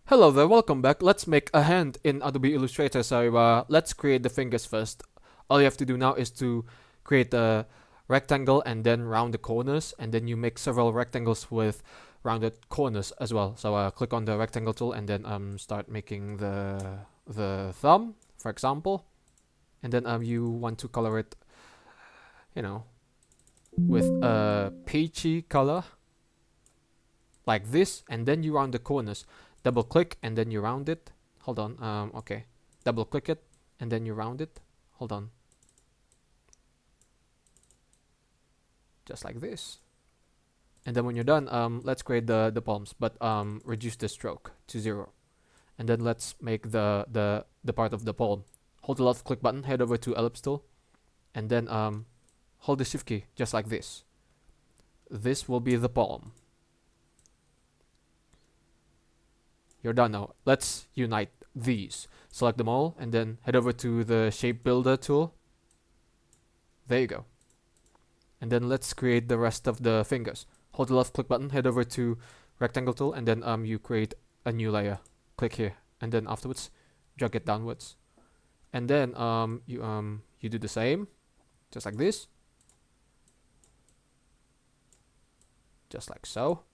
Hello there, welcome back. Let's make a hand in Adobe Illustrator. So let's create the fingers first. All you have to do now is to create a rectangle and then round the corners, and then you make several rectangles with rounded corners as well. So click on the rectangle tool and then start making the thumb, for example. And then you want to color it, you know, with a peachy color like this, and then you round the corners. Double click and then you round it. Hold on. Okay. Double click it and then you round it. Hold on. Just like this. And then when you're done, let's create the palms, but reduce the stroke to 0. And then let's make the part of the palm. Hold the left click button, head over to ellipse tool, and then hold the shift key just like this. This will be the palm. You're done now. Let's unite these. Select them all and then head over to the shape builder tool. There you go. And then let's create the rest of the fingers. Hold the left click button, head over to rectangle tool, and then you create a new layer. Click here, and then afterwards drag it downwards. And then you do the same, just like this. Just like so.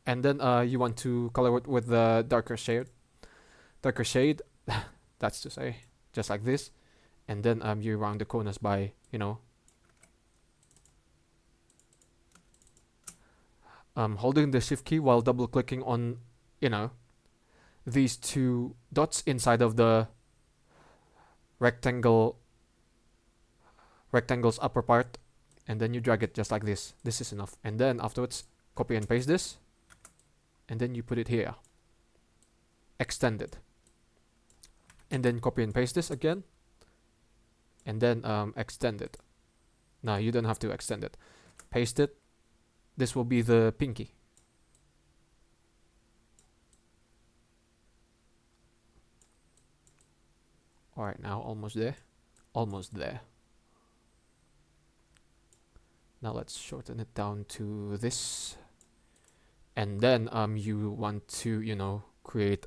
And then you want to color it with the darker shade. That's to say, just like this. And then you round the corners by, holding the shift key while double clicking on, these two dots inside of the rectangle's upper part, and then you drag it just like this. This is enough. And then afterwards, copy and paste this, and then you put it here. Extend it. And then copy and paste this again, and then extend it. Now you don't have to extend it. Paste it. This will be the pinky. Alright, now almost there. Almost there. Now let's shorten it down to this. And then you want to, create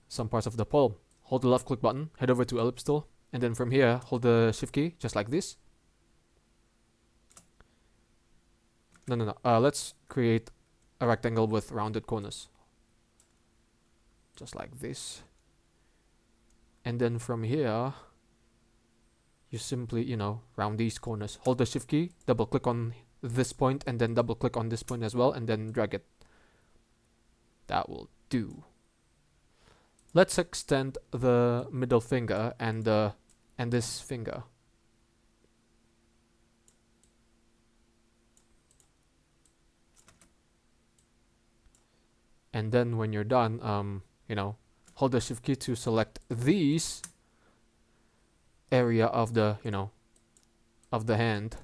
some parts of the palm. Hold the left click button, head over to ellipse tool, and then from here, hold the shift key, just like this. No. Let's create a rectangle with rounded corners. Just like this. And then from here, you simply, round these corners. Hold the shift key, double click on this point, and then double click on this point as well, and then drag it. That will do. Let's extend the middle finger and this finger. And then when you're done, hold the shift key to select these area of the, of the hand,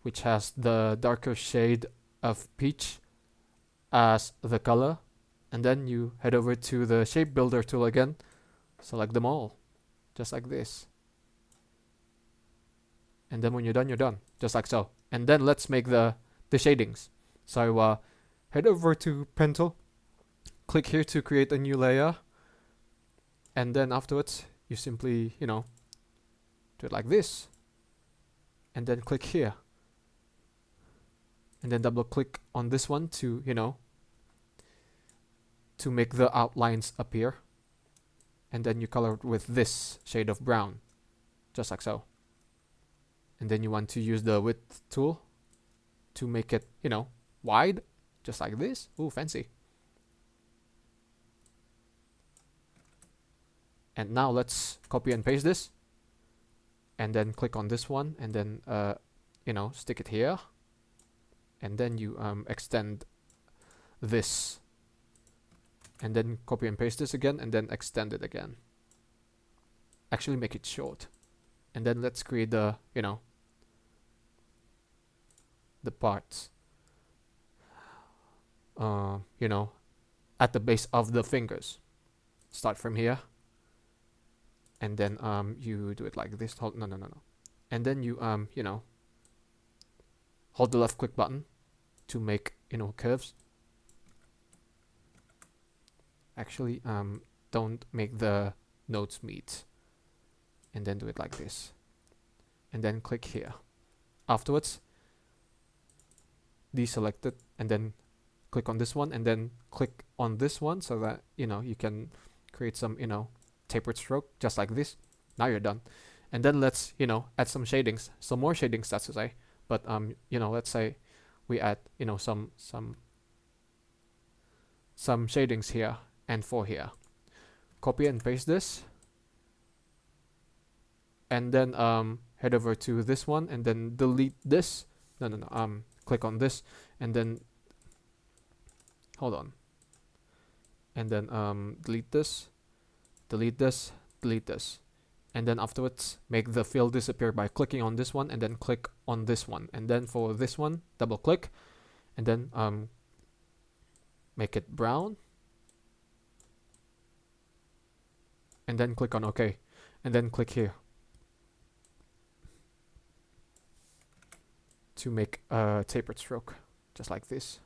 which has the darker shade of peach as the color. And then you head over to the shape builder tool again, select them all, just like this. And then when you're done, just like so. And then let's make the shadings. So head over to pen tool, click here to create a new layer, and then afterwards you simply, do it like this, and then click here, and then double click on this one to, to make the outlines appear, and then you color it with this shade of brown, just like so. And then you want to use the width tool to make it, wide, just like this. Ooh, fancy. And now let's copy and paste this, and then click on this one, and then stick it here, and then you extend this, and then copy and paste this again, and then extend it again. Actually make it short. And then let's create the, the parts, at the base of the fingers. Start from here, and then you do it like this. Hold, no. And then you, hold the left click button to make, curves. Actually, don't make the nodes meet, and then do it like this, and then click here. Afterwards, deselect it, and then click on this one, and then click on this one, so that you can create some tapered stroke just like this. Now you're done. And then let's add some shadings, some more shadings, that's to say. But let's say we add some shadings here and for here. Copy and paste this, and then head over to this one, and then delete this. No, click on this, and then hold on, and then delete this, delete this, delete this, and then afterwards make the fill disappear by clicking on this one, and then click on this one, and then for this one double click, and then make it brown, and then click on OK, and then click here to make a tapered stroke just like this.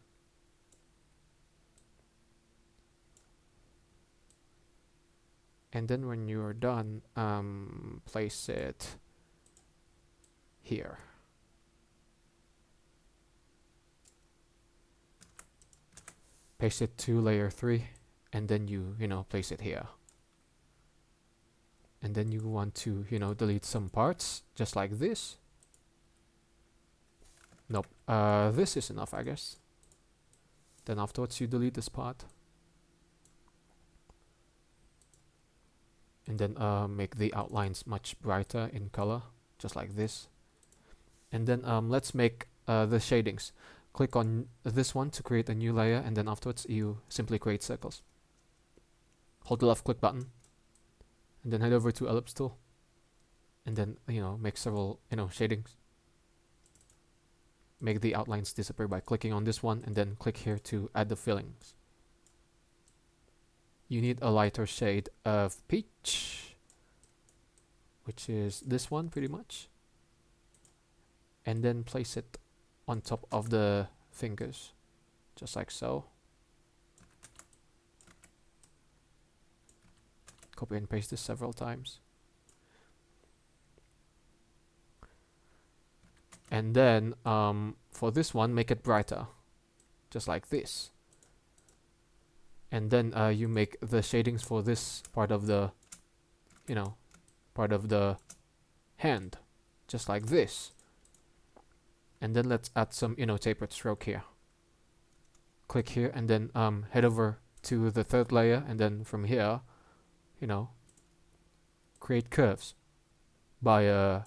And then when you're done, place it here. Paste it to layer 3, and then you place it here. And then you want to delete some parts just like this. Nope, this is enough, I guess. Then afterwards you delete this part, and then make the outlines much brighter in color, just like this. And then let's make the shadings. Click on this one to create a new layer, and then afterwards you simply create circles. Hold the left click button, and then head over to ellipse tool, and then make several shadings. Make the outlines disappear by clicking on this one, and then click here to add the fillings. You need a lighter shade of peach, which is this one pretty much, and then place it on top of the fingers, just like so. Copy and paste this several times. And then for this one, make it brighter, just like this. And then you make the shadings for this part of the hand, just like this. And then let's add some tapered stroke here. Click here, and then head over to the third layer, and then from here create curves by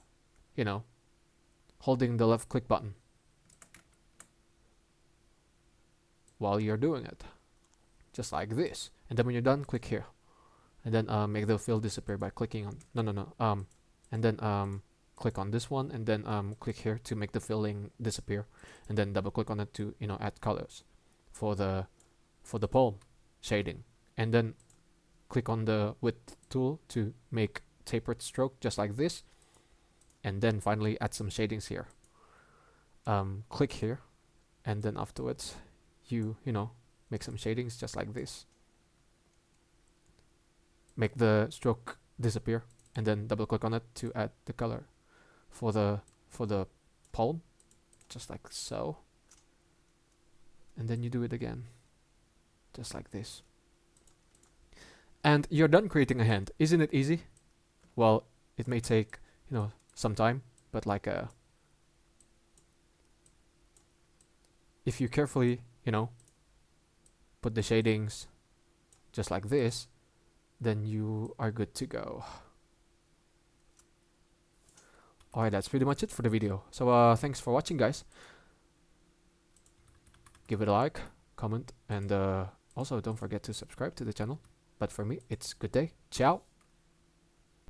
holding the left click button while you're doing it, just like this. And then when you're done, click here, and then make the fill disappear by clicking on and then click on this one, and then click here to make the filling disappear, and then double click on it to add colors for the palm shading, and then click on the width tool to make tapered stroke just like this, and then finally add some shadings here. Click here, and then afterwards you make some shadings just like this. Make the stroke disappear, and then double click on it to add the color for the palm, just like so. And then you do it again, just like this. And you're done creating a hand. Isn't it easy? Well, it may take some time, but if you carefully put the shadings just like this, then you are good to go. Alright, that's pretty much it for the video. So thanks for watching, guys. Give it a like, comment, and also don't forget to subscribe to the channel. But for me, it's good day. Ciao.